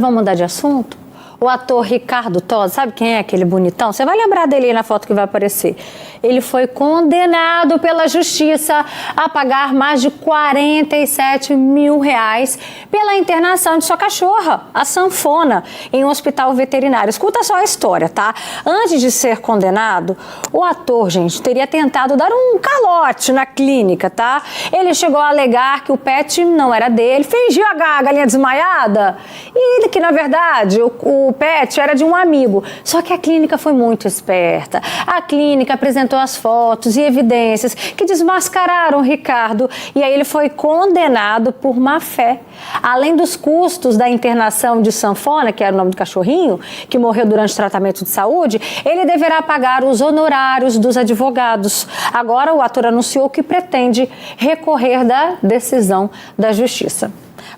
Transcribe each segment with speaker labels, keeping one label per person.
Speaker 1: Vamos mudar de assunto? O ator Ricardo Tozzi, sabe quem é aquele bonitão? Você vai lembrar dele aí na foto que vai aparecer. Ele foi condenado pela justiça a pagar mais de 47 mil reais pela internação de sua cachorra, a Sanfona, em um hospital veterinário. Escuta só a história, tá? Antes de ser condenado, o ator, gente, teria tentado dar um calote na clínica, tá? Ele chegou a alegar que o pet não era dele, fingiu a galinha desmaiada e que, na verdade, o pet era de um amigo. Só que a clínica foi muito esperta. A clínica apresentou as fotos e evidências que desmascararam o Ricardo e aí ele foi condenado por má fé. Além dos custos da internação de Sanfona, que era o nome do cachorrinho, que morreu durante o tratamento de saúde, ele deverá pagar os honorários dos advogados. Agora o ator anunciou que pretende recorrer da decisão da justiça.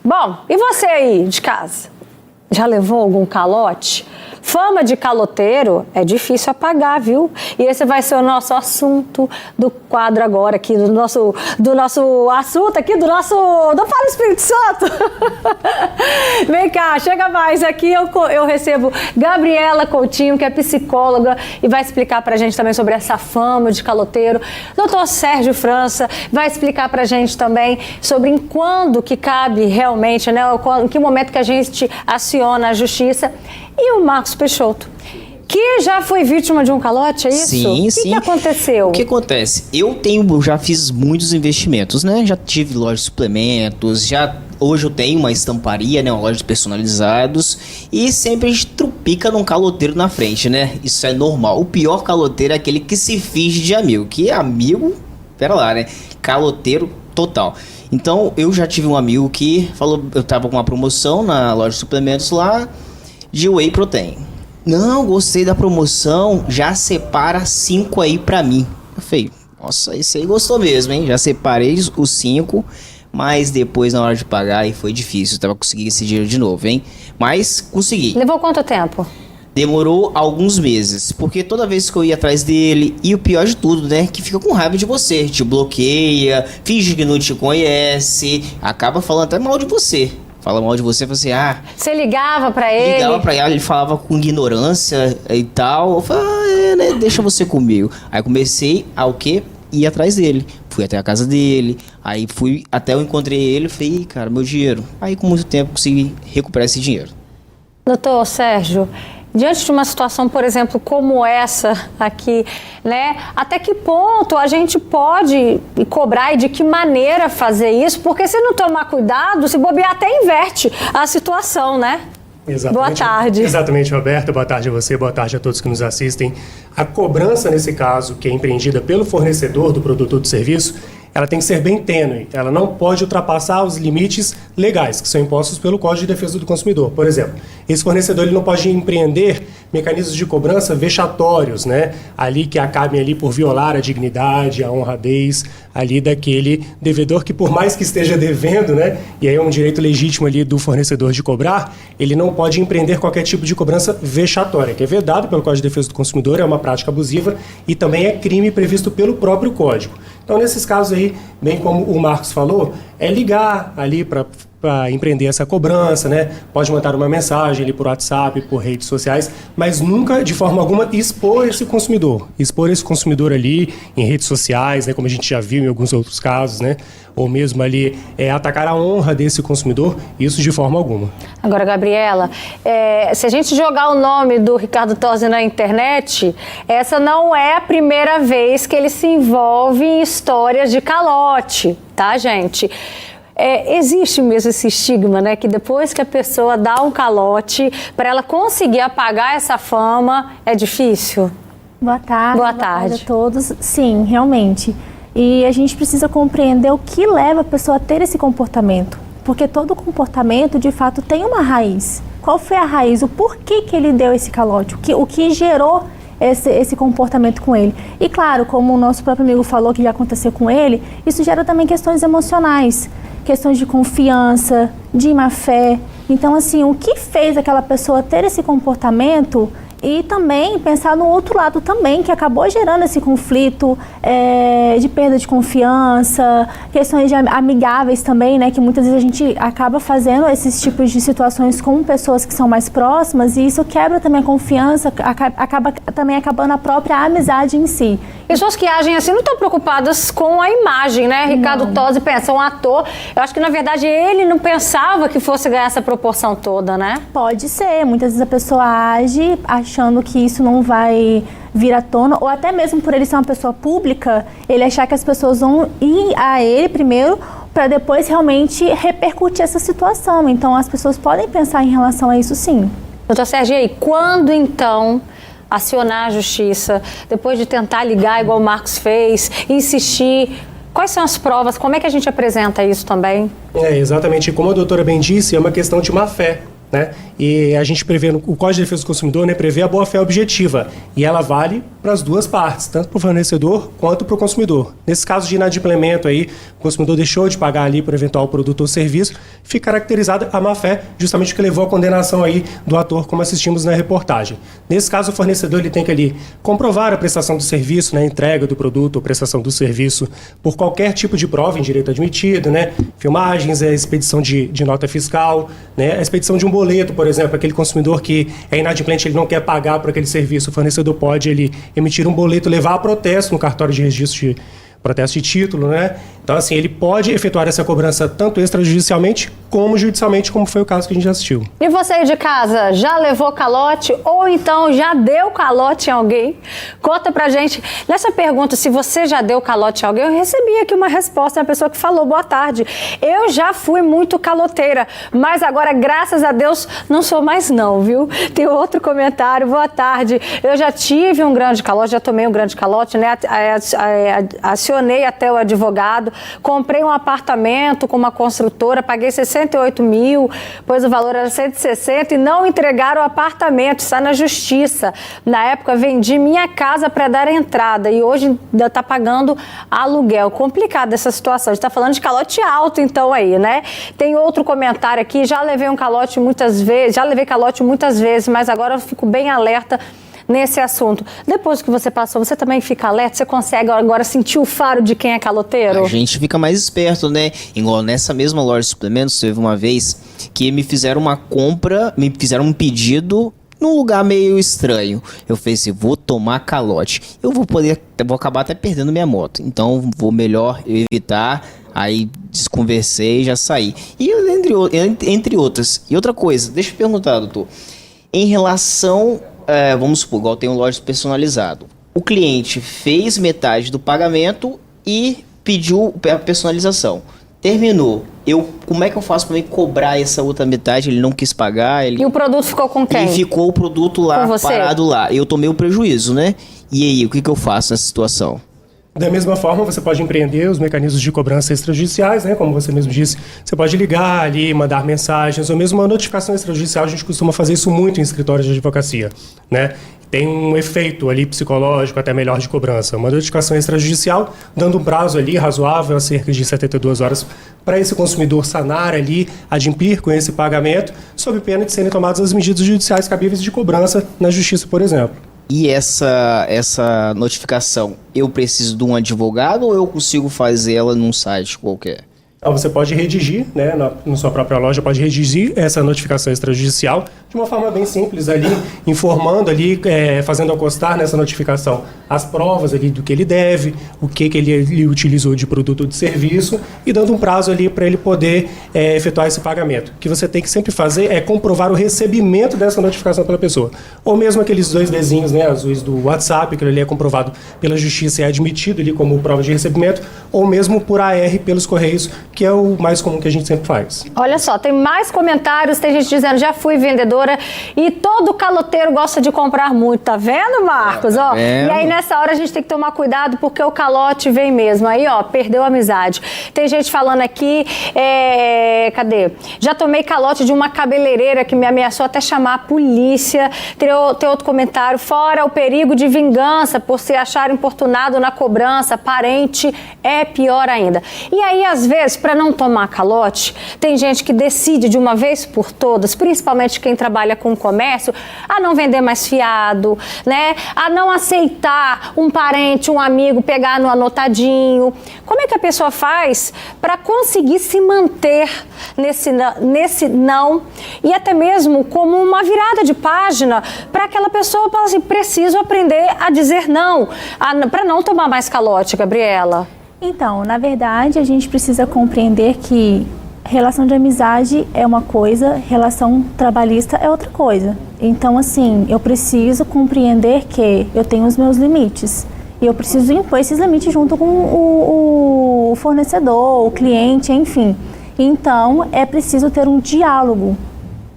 Speaker 1: Bom, e você aí de casa? Já levou algum calote? Fama de caloteiro é difícil apagar, viu? E esse vai ser o nosso assunto do quadro agora aqui, do nosso assunto aqui, do Fala Espírito Santo. Vem cá, chega mais. Aqui eu recebo Gabriela Coutinho, que é psicóloga e vai explicar pra gente também sobre essa fama de caloteiro. Doutor Sérgio França vai explicar pra gente também sobre em quando que cabe realmente, né? Em que momento que a gente aciona a justiça. E o Marcos Peixoto, que já foi vítima de um calote, é isso?
Speaker 2: Sim, sim.
Speaker 1: O que aconteceu?
Speaker 2: O que acontece? Eu já fiz muitos investimentos, né? Já tive loja de suplementos, hoje eu tenho uma estamparia, né? Uma loja de personalizados e sempre a gente trupica num caloteiro na frente, né? Isso é normal. O pior caloteiro é aquele que se finge de amigo. Que amigo, pera lá, né? Caloteiro total. Então, eu já tive um amigo que falou, eu tava com uma promoção na loja de suplementos lá, de Whey Protein. Não, gostei da promoção, já separa 5 aí pra mim. Eu falei, nossa, esse aí gostou mesmo, hein? Já separei os 5, mas depois na hora de pagar aí foi difícil. Eu tava conseguindo esse dinheiro de novo, hein? Mas consegui.
Speaker 1: Levou quanto tempo?
Speaker 2: Demorou alguns meses, porque toda vez que eu ia atrás dele, e o pior de tudo, né, que fica com raiva de você, te bloqueia, finge que não te conhece, acaba falando até mal de você. Fala mal de você, você,
Speaker 1: Você ligava pra ele?
Speaker 2: Ligava pra ele falava com ignorância e tal. Eu falei, né, deixa você comigo. Aí comecei a o quê? Ir atrás dele. Fui até a casa dele, aí fui até eu encontrei ele, falei, cara, meu dinheiro. Aí com muito tempo consegui recuperar esse dinheiro.
Speaker 1: Doutor Sérgio, diante de uma situação, por exemplo, como essa aqui, né? Até que ponto a gente pode cobrar e de que maneira fazer isso? Porque se não tomar cuidado, se bobear até inverte a situação, né?
Speaker 3: Exatamente.
Speaker 1: Boa tarde.
Speaker 3: Exatamente, Roberta. Boa tarde a você, boa tarde a todos que nos assistem. A cobrança, nesse caso, que é empreendida pelo fornecedor do produto ou do serviço, ela tem que ser bem tênue. Ela não pode ultrapassar os limites legais, que são impostos pelo Código de Defesa do Consumidor. Por exemplo, esse fornecedor ele não pode empreender mecanismos de cobrança vexatórios, né? Ali que acabem ali por violar a dignidade, a honradez ali daquele devedor que, por mais que esteja devendo, né? E aí é um direito legítimo ali do fornecedor de cobrar, ele não pode empreender qualquer tipo de cobrança vexatória, que é vedado pelo Código de Defesa do Consumidor, é uma prática abusiva e também é crime previsto pelo próprio Código. Então, nesses casos aí, bem como o Marcos falou, é ligar ali para empreender essa cobrança, né? Pode mandar uma mensagem ali por WhatsApp, por redes sociais, mas nunca, de forma alguma, expor esse consumidor. Expor esse consumidor ali em redes sociais, né? Como a gente já viu em alguns outros casos, né? Ou mesmo ali atacar a honra desse consumidor, isso de forma alguma.
Speaker 1: Agora, Gabriela, se a gente jogar o nome do Ricardo Tozzi na internet, essa não é a primeira vez que ele se envolve em histórias de calote, tá, gente? Existe mesmo esse estigma, né? Que depois que a pessoa dá um calote, para ela conseguir apagar essa fama, é difícil?
Speaker 4: Boa tarde.
Speaker 1: Boa tarde
Speaker 4: a todos. Sim, realmente. E a gente precisa compreender o que leva a pessoa a ter esse comportamento. Porque todo comportamento, de fato, tem uma raiz. Qual foi a raiz? O porquê que ele deu esse calote? O que gerou esse comportamento com ele? E claro, como o nosso próprio amigo falou que já aconteceu com ele, isso gera também questões emocionais. Questões de confiança, de má fé. Então, assim, o que fez aquela pessoa ter esse comportamento E também pensar no outro lado também, que acabou gerando esse conflito de perda de confiança, questões amigáveis também, né? Que muitas vezes a gente acaba fazendo esses tipos de situações com pessoas que são mais próximas e isso quebra também a confiança, acaba também acabando a própria amizade em si.
Speaker 1: Pessoas que agem assim não estão preocupadas com a imagem, né? Ricardo Tozzi pensa, um ator, eu acho que na verdade ele não pensava que fosse ganhar essa proporção toda, né?
Speaker 4: Pode ser, muitas vezes a pessoa age achando que isso não vai vir à tona, ou até mesmo por ele ser uma pessoa pública, ele achar que as pessoas vão ir a ele primeiro para depois realmente repercutir essa situação. Então as pessoas podem pensar em relação a isso sim.
Speaker 1: Doutor Sérgio, e aí, quando então acionar a justiça, depois de tentar ligar igual o Marcos fez, insistir, quais são as provas, como é que a gente apresenta isso também?
Speaker 3: Exatamente, como a doutora bem disse, é uma questão de má fé. Né? E a gente prevê, o Código de Defesa do Consumidor, né, prevê a boa-fé objetiva e ela vale para as duas partes, tanto para o fornecedor quanto para o consumidor. Nesse caso de inadimplemento, aí, o consumidor deixou de pagar ali por eventual produto ou serviço, fica caracterizada a má-fé, justamente o que levou à condenação aí do ator, como assistimos na reportagem. Nesse caso, o fornecedor ele tem que ali comprovar a prestação do serviço, né, a entrega do produto ou prestação do serviço por qualquer tipo de prova em direito admitido, né, filmagens, a expedição de nota fiscal, né, a expedição de um boleto, por exemplo, aquele consumidor que é inadimplente, ele não quer pagar por aquele serviço, o fornecedor pode ele emitir um boleto, levar a protesto no cartório de registro de protesto de título, né? Então, assim, ele pode efetuar essa cobrança tanto extrajudicialmente como judicialmente, como foi o caso que a gente já assistiu.
Speaker 1: E você aí de casa, já levou calote ou então já deu calote em alguém? Conta pra gente. Nessa pergunta, se você já deu calote em alguém, eu recebi aqui uma resposta da pessoa que falou, boa tarde. Eu já fui muito caloteira, mas agora, graças a Deus, não sou mais não, viu? Tem outro comentário, boa tarde. Eu já tive um grande calote, já tomei um grande calote, né? Acionei até o advogado, comprei um apartamento com uma construtora, paguei 68 mil, pois o valor era 160 e não entregaram o apartamento, está na justiça. Na época vendi minha casa para dar entrada e hoje ainda está pagando aluguel. Complicada essa situação, a gente está falando de calote alto então aí, né? Tem outro comentário aqui, já levei calote muitas vezes, mas agora eu fico bem alerta nesse assunto. Depois que você passou, você também fica alerta? Você consegue agora sentir o faro de quem é caloteiro?
Speaker 2: A gente fica mais esperto, né? Igual nessa mesma loja de suplementos, teve uma vez que me fizeram uma compra, me fizeram um pedido num lugar meio estranho. Eu falei assim, vou tomar calote. Eu vou acabar até perdendo minha moto. Então, vou melhor evitar. Aí, desconversei e já saí. E entre outras. E outra coisa, deixa eu perguntar, doutor. Em relação... vamos supor, igual tem um loja personalizado. O cliente fez metade do pagamento e pediu a personalização. Terminou. Como é que eu faço para me cobrar essa outra metade? Ele não quis pagar.
Speaker 1: E o produto ficou com quem?
Speaker 2: E ficou o produto lá, parado lá. Eu tomei o prejuízo, né? E aí, o que eu faço nessa situação?
Speaker 3: Da mesma forma, você pode empreender os mecanismos de cobrança extrajudiciais, né? Como você mesmo disse, você pode ligar ali, mandar mensagens, ou mesmo uma notificação extrajudicial. A gente costuma fazer isso muito em escritórios de advocacia, né? Tem um efeito ali psicológico até melhor de cobrança. Uma notificação extrajudicial, dando um prazo ali razoável, a cerca de 72 horas, para esse consumidor sanar ali, adimplir com esse pagamento, sob pena de serem tomadas as medidas judiciais cabíveis de cobrança na justiça, por exemplo.
Speaker 2: E essa notificação, eu preciso de um advogado ou eu consigo fazer ela num site qualquer?
Speaker 3: Então, você pode redigir, né, na sua própria loja, pode redigir essa notificação extrajudicial de uma forma bem simples ali, informando ali, fazendo constar nessa notificação as provas ali do que ele deve, o que ele utilizou de produto ou de serviço e dando um prazo ali para ele poder efetuar esse pagamento. O que você tem que sempre fazer é comprovar o recebimento dessa notificação pela pessoa. Ou mesmo aqueles 2 desenhos, né, azuis do WhatsApp, que ele é comprovado pela justiça e é admitido ali como prova de recebimento, ou mesmo por AR pelos correios, que é o mais comum que a gente sempre faz.
Speaker 1: Olha só, tem mais comentários, tem gente dizendo, já fui vendedora e todo caloteiro gosta de comprar muito, tá vendo, Marcos? Ó, e aí nessa hora a gente tem que tomar cuidado porque o calote vem mesmo, aí ó, perdeu a amizade. Tem gente falando aqui, cadê? Já tomei calote de uma cabeleireira que me ameaçou até chamar a polícia. Tem outro comentário, fora o perigo de vingança por se achar importunado na cobrança, parente é pior ainda. E aí, às vezes, para não tomar calote, tem gente que decide de uma vez por todas, principalmente quem trabalha trabalha com comércio, a não vender mais fiado, né? A não aceitar um parente, um amigo pegar no anotadinho. Como é que a pessoa faz para conseguir se manter nesse não e até mesmo como uma virada de página para aquela pessoa falar assim, preciso aprender a dizer não, para não tomar mais calote, Gabriela?
Speaker 4: Então, na verdade, a gente precisa compreender que relação de amizade é uma coisa, relação trabalhista é outra coisa. Então, assim, eu preciso compreender que eu tenho os meus limites. E eu preciso impor esses limites junto com o fornecedor, o cliente, enfim. Então, é preciso ter um diálogo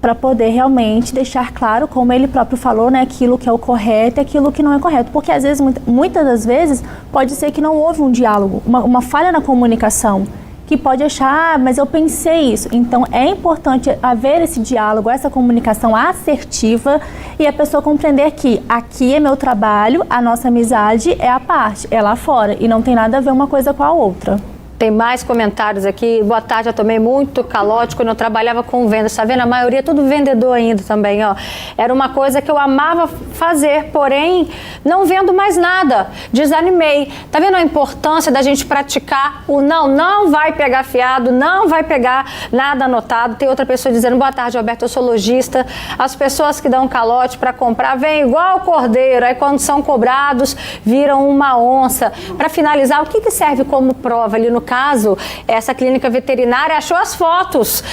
Speaker 4: para poder realmente deixar claro, como ele próprio falou, né, aquilo que é o correto e aquilo que não é correto. Porque, às vezes, muitas das vezes, pode ser que não houve um diálogo, uma falha na comunicação, que pode achar, mas eu pensei isso. Então, é importante haver esse diálogo, essa comunicação assertiva e a pessoa compreender que aqui é meu trabalho, a nossa amizade é a parte, é lá fora e não tem nada a ver uma coisa com a outra.
Speaker 1: Tem mais comentários aqui. Boa tarde, eu tomei muito calote quando eu trabalhava com vendas. Tá vendo? A maioria é tudo vendedor ainda também, ó. Era uma coisa que eu amava fazer, porém, não vendo mais nada. Desanimei. Tá vendo a importância da gente praticar o não? Não vai pegar fiado, não vai pegar nada anotado. Tem outra pessoa dizendo, boa tarde, Alberto, eu sou lojista. As pessoas que dão calote para comprar vêm igual o cordeiro. Aí quando são cobrados, viram uma onça. Para finalizar, o que serve como prova ali no caso, essa clínica veterinária achou as fotos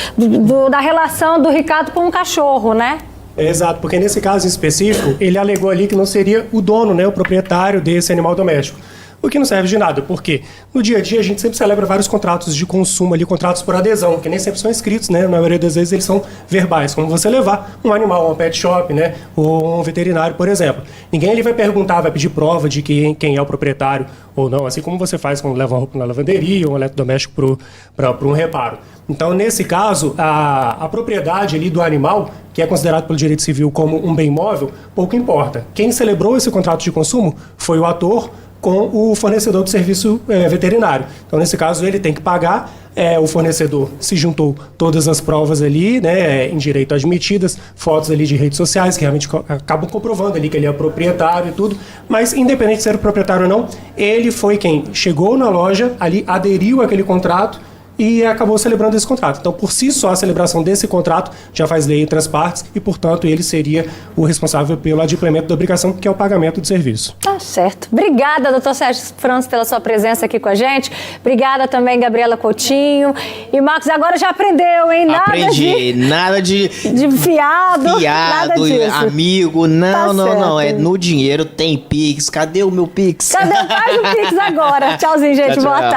Speaker 1: da relação do Ricardo com o cachorro, né?
Speaker 3: Exato, porque nesse caso em específico, ele alegou ali que não seria o dono, né, o proprietário desse animal doméstico. O que não serve de nada, porque no dia a dia a gente sempre celebra vários contratos de consumo ali, contratos por adesão, que nem sempre são escritos, né? Na maioria das vezes eles são verbais, como você levar um animal a um pet shop, né? Ou um veterinário, por exemplo. Ninguém ali vai perguntar, vai pedir prova de quem é o proprietário ou não, assim como você faz quando leva uma roupa na lavanderia ou um eletrodoméstico para um reparo. Então, nesse caso, a propriedade ali do animal, que é considerado pelo direito civil como um bem móvel, pouco importa. Quem celebrou esse contrato de consumo foi o ator com o fornecedor do serviço veterinário. Então, nesse caso, ele tem que pagar, o fornecedor se juntou todas as provas ali, né, em direito admitidas, fotos ali de redes sociais, que realmente acabam comprovando ali que ele é proprietário e tudo, mas independente de ser o proprietário ou não, ele foi quem chegou na loja, ali aderiu àquele contrato, e acabou celebrando esse contrato. Então, por si só, a celebração desse contrato já faz lei entre as partes e, portanto, ele seria o responsável pelo adimplemento da obrigação, que é o pagamento do serviço.
Speaker 1: Tá certo. Obrigada, doutor Sérgio França, pela sua presença aqui com a gente. Obrigada também, Gabriela Coutinho. E, Marcos, agora já aprendeu, hein?
Speaker 2: Aprendi. Nada de
Speaker 1: fiado, nada disso.
Speaker 2: Amigo. Não,
Speaker 1: Tá
Speaker 2: não.
Speaker 1: certo.
Speaker 2: É no dinheiro, tem Pix. Cadê o meu Pix?
Speaker 1: Cadê? Faz o Pix agora. Tchauzinho, gente.
Speaker 2: Tchau, tchau.
Speaker 1: Boa tarde.